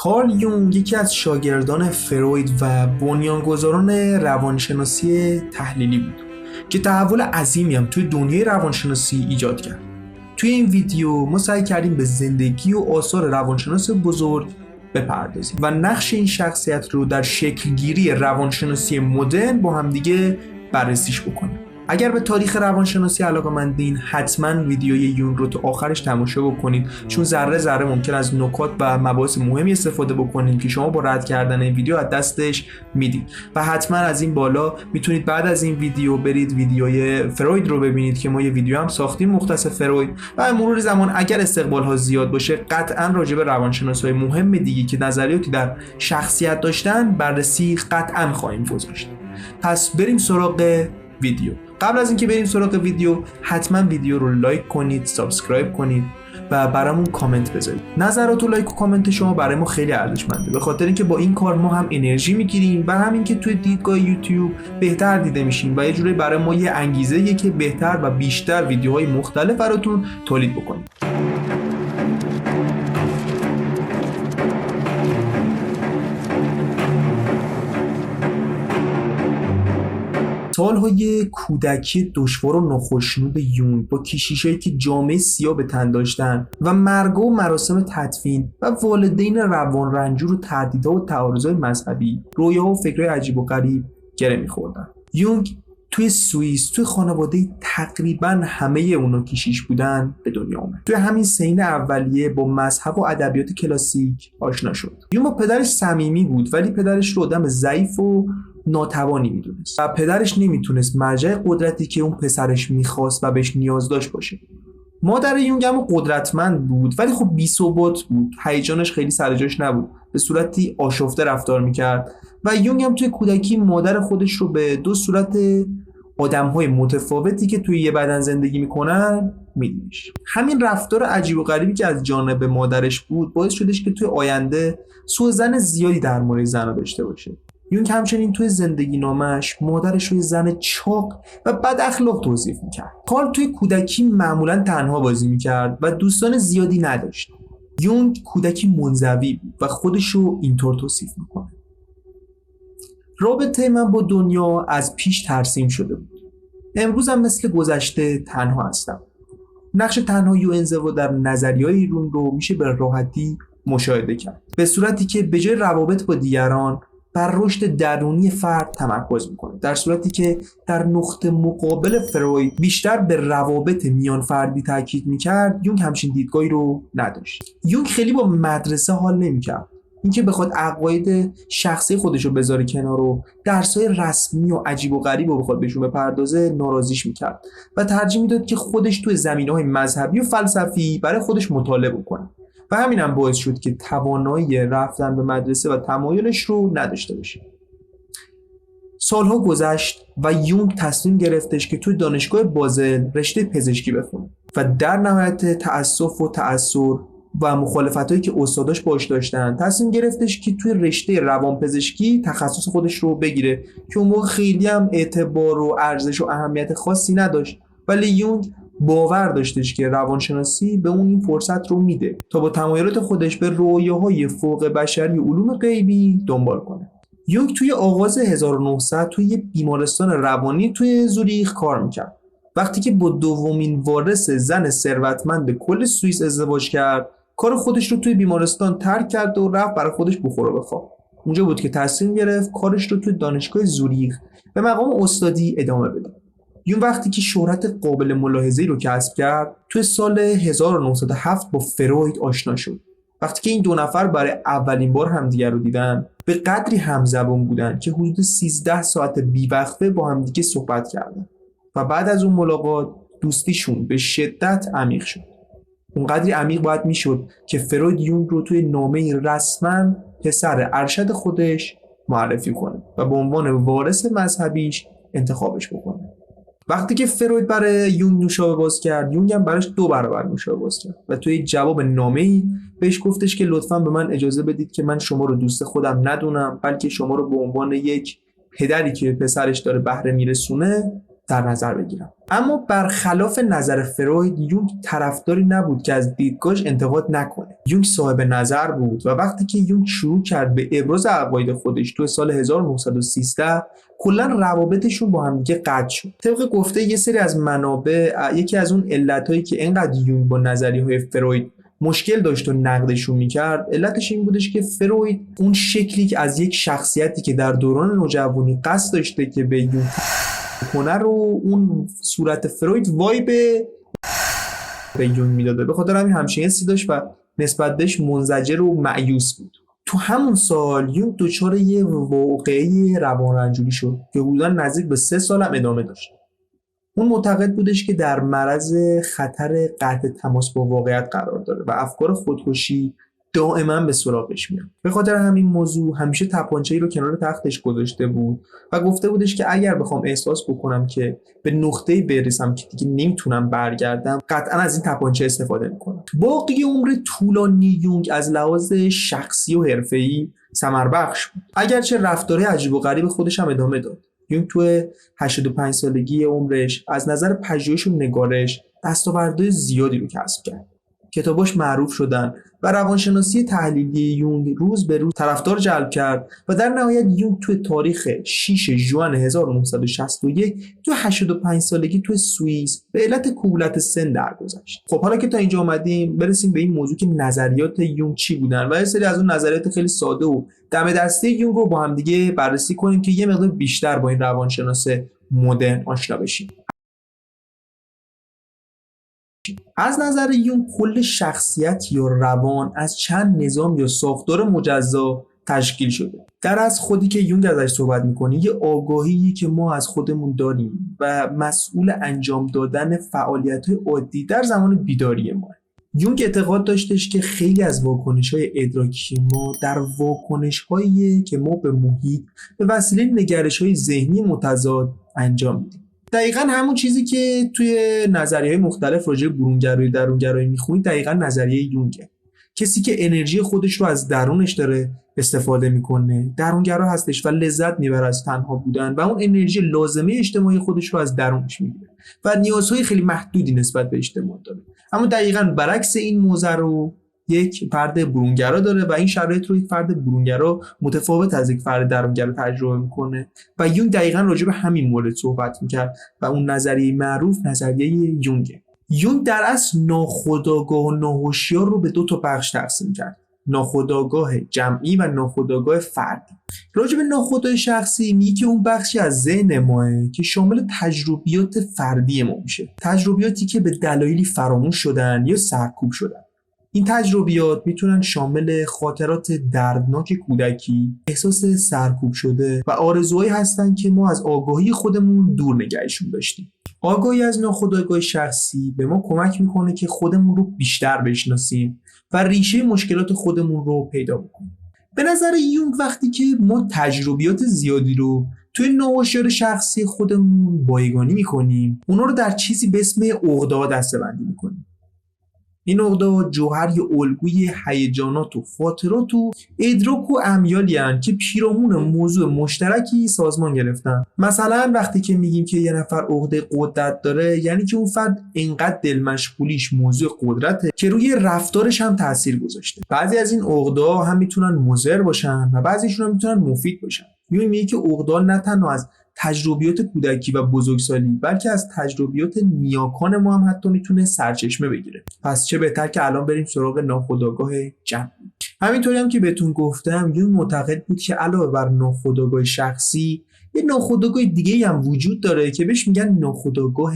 کارل یونگ یکی از شاگردان فروید و بنیانگذاران روانشناسی تحلیلی بود که تحول عظیمی هم توی دنیای روانشناسی ایجاد کرد. توی این ویدیو ما سعی کردیم به زندگی و آثار روانشناس بزرگ بپردازیم و نقش این شخصیت رو در شکلگیری روانشناسی مدرن با همدیگه بررسیش بکنیم. اگر به تاریخ روانشناسی علاقه‌مندین حتما ویدیوی یونگ رو تا آخرش تماشا بکنید، چون ذره ذره ممکن از نکات و مباحث مهمی استفاده بکنید که شما با رد کردن این ویدیو از دستش میدید. و حتما از این بالا میتونید بعد از این ویدیو برید ویدیوی فروید رو ببینید که ما یه ویدیو هم ساختیم مختص فروید و مرور زمان اگر استقبال ها زیاد باشه قطعا راجع به روانشناسای مهم دیگه که نظریاتی در شخصیت داشتن بررسی قطعا خواهیم گذاشت. پس بریم سراغ ویدیو. قبل از اینکه بریم سراغ ویدیو حتما ویدیو رو لایک کنید، سابسکرایب کنید و برامون کامنت بذارید. نظرات و لایک و کامنت شما برای ما خیلی ارزشمنده، به خاطر اینکه با این کار ما هم انرژی میگیریم و همین که توی دیدگاه یوتیوب بهتر دیده میشیم و یه جوری برای ما یه انگیزه که بهتر و بیشتر ویدیوهای مختلف براتون تولید بکنیم. سالهای کودکی دشوار و ناخوشنود یونگ با کشیشایی که جامعه سیاه به تن داشتن و مرگ و مراسم تدفین و والدین روان رنجور و تهدیدها و تعارضهای مذهبی، رویاها و فکرهای عجیب و غریب گره می‌خوردن. یونگ توی سوئیس توی خانواده تقریبا همه اونا کشیش بودن به دنیا اومد. توی همین سین اولیه با مذهب و ادبیات کلاسیک آشنا شد. یونگ با پدرش صمیمی بود ولی پدرش رو آدم ضعیف و ناتوانی میدونست و پدرش نمیتونست مرجع قدرتی که اون پسرش میخواست و بهش نیاز داشت باشه. مادر یونگ هم قدرتمند بود ولی خب بی‌ثبات بود، هیجانش خیلی سر جاش نبود، به صورتی آشفته رفتار میکرد و یونگ هم توی کودکی مادر خودش رو به دو صورت آدم‌های متفاوتی که توی یه بدن زندگی میکنن میدونش. همین رفتار عجیب و غریبی که از جانب مادرش بود باعث شدش که توی آینده سوء ظن زیادی در مورد زن‌ها داشته باشه. یونگ همچنین توی زندگی نامش مادرش رو زن چاق و بد اخلاق توصیف میکرد. کارل توی کودکی معمولا تنها بازی میکرد و دوستان زیادی نداشت. یونگ کودکی منزوی بود و خودش رو اینطور توصیف میکنه: رابطه من با دنیا از پیش ترسیم شده بود. امروزم مثل گذشته تنها هستم. نقش تنهایی و انزوا در نظریه‌های یونگ رو میشه به راحتی مشاهده کرد، به صورتی که به جای روابط با دیگران بر رشد درونی فرد تمرکز میکنه، در صورتی که در نقطه مقابل فروید بیشتر به روابط میان فردی تاکید میکرد. یونگ همچین دیدگاهی رو نداشت. یونگ خیلی با مدرسه حال نمیکرد، اینکه بخواد عقاید شخصی خودش رو بذاره کنار و درسای رسمی و عجیب و غریب رو بخواد بهشون بپردازه ناراضیش میکرد و ترجیح میداد که خودش توی زمینه‌های مذهبی و فلسفی برای خودش مطالعه بکنه و همین هم باعث شد که توانایی رفتن به مدرسه و تمایلش رو نداشته باشه. سالها گذشت و یونگ تصمیم گرفتش که توی دانشگاه بازل رشته پزشکی بخونه و در نهایت تأسف و تأثر و مخالفتایی که استاداش باش داشتن تصمیم گرفتش که توی رشته روانپزشکی تخصص خودش رو بگیره که اون موقع خیلی هم اعتبار و ارزش و اهمیت خاصی نداشت، ولی یونگ باور داشتش که روانشناسی به اون این فرصت رو میده تا با تمایلات خودش به رویاهای فوق بشری و علوم غیبی دنبال کنه. یونگ توی آغاز 1900 توی یه بیمارستان روانی توی زوریخ کار میکرد. وقتی که با دومین وارث زن ثروتمند کل سوئیس ازدواج کرد، کار خودش رو توی بیمارستان ترک کرد و رفت برای خودش بخوره بخواب. اونجا بود که تصمیم گرفت کارش رو توی دانشگاه زوریخ به مقام استادی ادامه بده. یون وقتی که شهرت قابل ملاحظه‌ای رو کسب کرد توی سال 1907 با فروید آشنا شد. وقتی که این دو نفر برای اولین بار همدیگر رو دیدن به قدری همزبان بودن که حدود 13 ساعت بیوقفه با همدیگه صحبت کردن و بعد از اون ملاقات دوستیشون به شدت عمیق شد. اونقدری عمیق باید میشد که فروید یونگ رو توی نامه رسما پسر ارشد خودش معرفی کنه و به عنوان وارث مذهبیش انتخابش بکنه. وقتی که فروید برای یونگ نوشابه باز کرد، یونگ هم براش 2 برابر نوشابه باز کرد و توی جواب نامه‌ای بهش گفتش که لطفاً به من اجازه بدید که من شما رو دوست خودم ندونم، بلکه شما رو به عنوان یک پدری که پسرش داره بهره میرسونه در نظر بگیرم. اما برخلاف نظر فروید، یونگ طرفداری نبود که از دیدگاهش انتقاد نکنه. یونگ صاحب نظر بود و وقتی که یونگ شروع کرد به ابراز عقاید خودش تو سال 1913 کلا روابطشون با هم دیگه قطع شد. طبق گفته یه سری از منابع، یکی از اون علتایی که اینقدر یونگ با نظریه‌های فروید مشکل داشت و نقدشون میکرد، علتش این بودش که فروید اون شکلی که از یک شخصیتی که در دوران نوجوانی قصد داشته که به یونگ کنه رو، اون صورت فروید وایب به یونگ میداده. به خاطر همین همچین حسی داشت و نسبت بهش منزجر و مایوس بود. تو همون سال یونگ دچار یه واقعه روانرنجوری شد که حدوداً نزدیک به 3 سال هم ادامه داشت. اون معتقد بودش که در معرض خطر قطع تماس با واقعیت قرار داره و افکار خودکشی دائما به سراغش میاد. به خاطر همین موضوع همیشه تپانچه‌ای رو کنار تختش گذاشته بود و گفته بودش که اگر بخوام احساس بکنم که به نقطه‌ای برسم که دیگه نمیتونم برگردم، قطعا از این تپانچه استفاده میکنم. باقی عمر طولانی یونگ از لحاظ شخصی و حرفه‌ای ثمربخش بود، اگرچه رفتارهای عجیب و غریب خودش هم ادامه داد. یونگ تو 85 سالگی عمرش از نظر پژوهش و نگارش دستاوردهای زیادی رو کسب کرد. کتاباش معروف شدن و روانشناسی تحلیلی یونگ روز به روز طرفدار جلب کرد و در نهایت یونگ تو تاریخ 6 ژوئن 1961 تو 85 سالگی تو سوئیس به علت کهولت سن درگذشت. خب حالا که تا اینجا اومدیم برسیم به این موضوع که نظریات یونگ چی بودن و یه سری از اون نظریات خیلی ساده و دم دسته یونگ رو با هم دیگه بررسی کنیم که یه مقدار بیشتر با این روانشناس مدرن آشنا بشیم. از نظر یونگ کل شخصیت یا روان از چند نظام یا ساختار مجزا تشکیل شده. در از خودی که یونگ ازش صحبت میکنه یه آگاهی که ما از خودمون داریم و مسئول انجام دادن فعالیت‌های عادی در زمان بیداری ما. یونگ اعتقاد داشتش که خیلی از واکنش‌های ادراکی ما در واکنش‌هایی که ما به محیط به وسیله نگرش‌های ذهنی متضاد انجام میدیم. دقیقاً همون چیزی که توی نظریه‌های مختلف راجع به برونگرایی درونگرایی می‌خونید دقیقاً نظریه یونگه. کسی که انرژی خودش رو از درونش داره استفاده میکنه درونگرا هستش و لذت میبره از تنها بودن و اون انرژی لازمه اجتماعی خودش رو از درونش میگیره و نیازهای خیلی محدودی نسبت به اجتماع داره. اما دقیقاً برعکس این موضوع رو یک فرد برونگرا داره و این شرایط رو یک فرد برونگرا متفاوت از یک فرد درونگرا تجربه میکنه و یونگ دقیقاً راجع به همین مورد صحبت میکرد و اون نظریه معروف نظریه یونگه. یونگ در اصل ناخودآگاه و ناهوشیار رو به 2 تا بخش تقسیم کرد: ناخودآگاه جمعی و ناخودآگاه فردی. راجع به ناخودآگاه شخصی میگه که اون بخشی از ذهن ماه که شامل تجربیات فردی ما میشه، تجربیاتی که به دلایلی فراموش شدن یا سرکوب شدن. این تجربیات میتونن شامل خاطرات دردناک کودکی، احساس سرکوب شده و آرزوهایی هستن که ما از آگاهی خودمون دور نگهشون داشتیم. آگاهی از ناخودآگاه شخصی به ما کمک میکنه که خودمون رو بیشتر بشناسیم و ریشه مشکلات خودمون رو پیدا بکنیم. به نظر یونگ وقتی که ما تجربیات زیادی رو توی ناهوشیار شخصی خودمون بایگانی میکنیم، اونا رو در چیزی به اسم عقده‌ها دسته‌بندی میکنیم. این عقده‌ها جوهر یا الگوی هیجانات و خاطرات و ادراک و امیالی هستند که پیرامون موضوع مشترکی سازمان گرفتن. مثلا وقتی که میگیم که یه نفر عقده قدرت داره، یعنی که اون فرد اینقدر دل مشغولیش موضوع قدرته که روی رفتارش هم تاثیر گذاشته. بعضی از این عقده‌ها هم میتونن مضر باشن و بعضیشون هم میتونن مفید باشن. میگه که عقده‌ها نه تنها از تجربیات کودکی و بزرگسالی بلکه از تجربیات نیاکان ما هم حتی میتونه سرچشمه بگیره. پس چه بهتر که الان بریم سراغ ناخودآگاه جمعی. همینطوری هم که بهتون گفتم یونگ معتقد بود که علاوه بر ناخودآگاه شخصی یه ناخودآگاه دیگه هم وجود داره که بهش میگن ناخودآگاه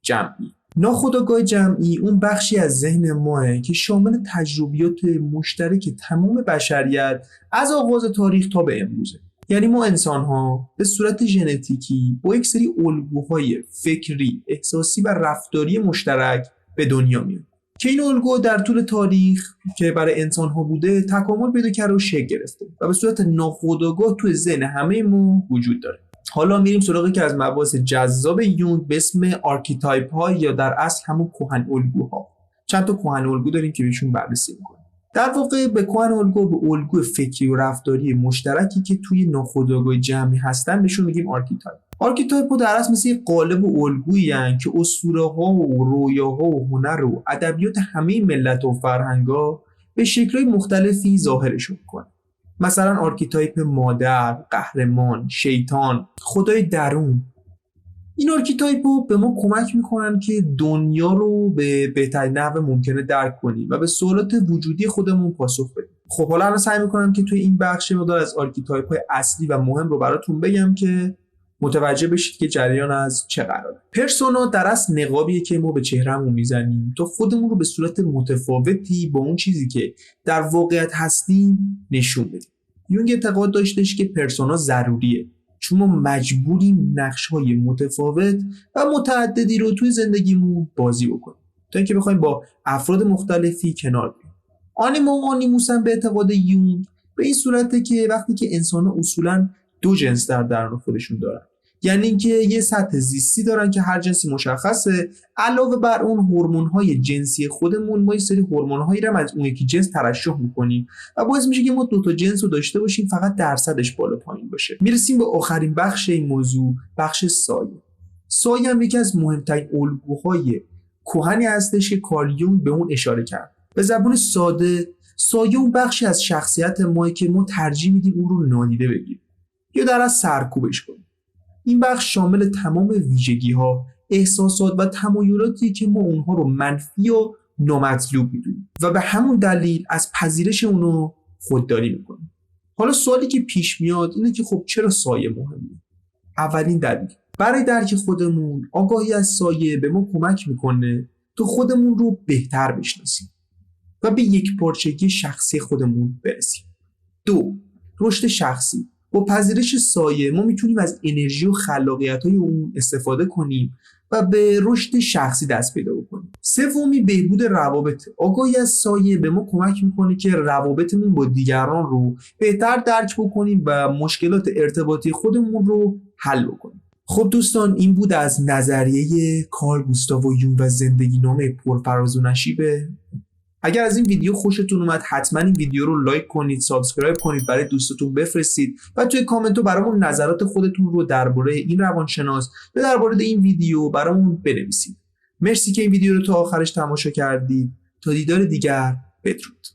جمعی. ناخودآگاه جمعی اون بخشی از ذهن ماه که شامل تجربیات مشترک تمام بشریت از آغاز تاریخ تا به امروزه. یعنی ما انسان‌ها به صورت ژنتیکی با یک سری الگوهای فکری، احساسی و رفتاری مشترک به دنیا میایم که این الگو در طول تاریخ که برای انسان‌ها بوده تکامل پیدا کرده و شکل گرفته و به صورت ناخودآگاه توی ذهن همه ما وجود داره. حالا میریم سراغ که از مباحث جذاب یونگ به اسم آرکیتایپ ها یا در اصل همون کهن الگوها. چند تا کهن الگو داریم که بهشون بررسی می‌کنیم. در واقع به کهن الگو به الگو فکری و رفتاری مشترکی که توی ناخودآگاه جمعی هستن بهشون میگیم آرکیتایپ. آرکیتایپ‌ها در اصل مثل یک قالب و الگویی هستند که اسطوره‌ها و رویاها و هنر و ادبیات همه ملت و فرهنگ‌ها به شکل‌های مختلفی ظاهرشون می‌کنه. مثلا آرکیتایپ مادر، قهرمان، شیطان، خدای درون. این آرکیتایپ‌ها به ما کمک می‌کنن که دنیا رو به بهترین نحو ممکنه درک کنیم و به سوالات وجودی خودمون پاسخ بدیم. خب حالا من سعی می‌کنم که توی این بخش مقدار از آرکیتایپ‌های اصلی و مهم رو براتون بگم که متوجه بشید که جریان از چه قراره. پرسونا در اصل نقابیه که ما به چهرهمون میزنیم تا خودمون رو به صورت متفاوتی با اون چیزی که در واقعیت هستیم نشون بدیم. یونگ اعتقاد داشتش که پرسونا ضروریه، چون ما مجبوریم نقش‌های متفاوت و متعددی رو توی زندگیمون بازی بکنیم تا اینکه بخوایم با افراد مختلفی کنار بیایم. آنیما و آنیموس هم به اعتقاد یونگ به این صورته که وقتی که انسان‌ها اصولاً دو جنس در درون خودشون دارن، یعنی اینکه یه سطح زیستی دارن که هر جنسی مشخصه، علاوه بر اون هورمون‌های جنسی خودمون ما یه سری هورمون‌هایی رو از اون یکی جنس ترشح می‌کنیم و باعث میشه که ما دو تا جنس رو داشته باشیم، فقط درصدش بالا پایین باشه. میرسیم به آخرین بخش این موضوع، بخش سایه. سایه هم یکی از مهمترین الگوهای کهنی هستش که کارل یونگ به اون اشاره کرد. به زبان ساده، سایه اون بخشی از شخصیت ما که ما ترجیح میدیم اون رو نادیده بگیریم یا در از سرکوبش کنیم. این بخش شامل تمام ویژگی‌ها، احساسات و تمایلاتی که ما اونها رو منفی و نامطلوب می‌دونیم و به همون دلیل از پذیرش اونو خودداری می‌کنیم. حالا سوالی که پیش میاد اینه که خب چرا سایه مهمه؟ اولین دلیل، برای درک خودمون آگاهی از سایه به ما کمک می‌کنه تا خودمون رو بهتر بشناسیم و به یک پارچگی شخصی خودمون برسیم. دو، رشد شخصی. با پذیرش سایه ما میتونیم از انرژی و خلاقیت‌های اون استفاده کنیم و به رشد شخصی دست پیدا بکنیم. سومی، بهبود روابط. آگاهی از سایه به ما کمک میکنه که روابطمون با دیگران رو بهتر درک بکنیم و مشکلات ارتباطی خودمون رو حل بکنیم. خب دوستان، این بود از نظریه کارل گوستاو یونگ و زندگی نامه پرفراز و نشیبه. اگر از این ویدیو خوشتون اومد حتما این ویدیو رو لایک کنید، سابسکرایب کنید، برای دوستاتون بفرستید و توی کامنت ها برامون نظرات خودتون رو درباره این روانشناس و درباره این ویدیو برامون بنویسید. مرسی که این ویدیو رو تا آخرش تماشا کردید. تا دیدار دیگر، بدرود.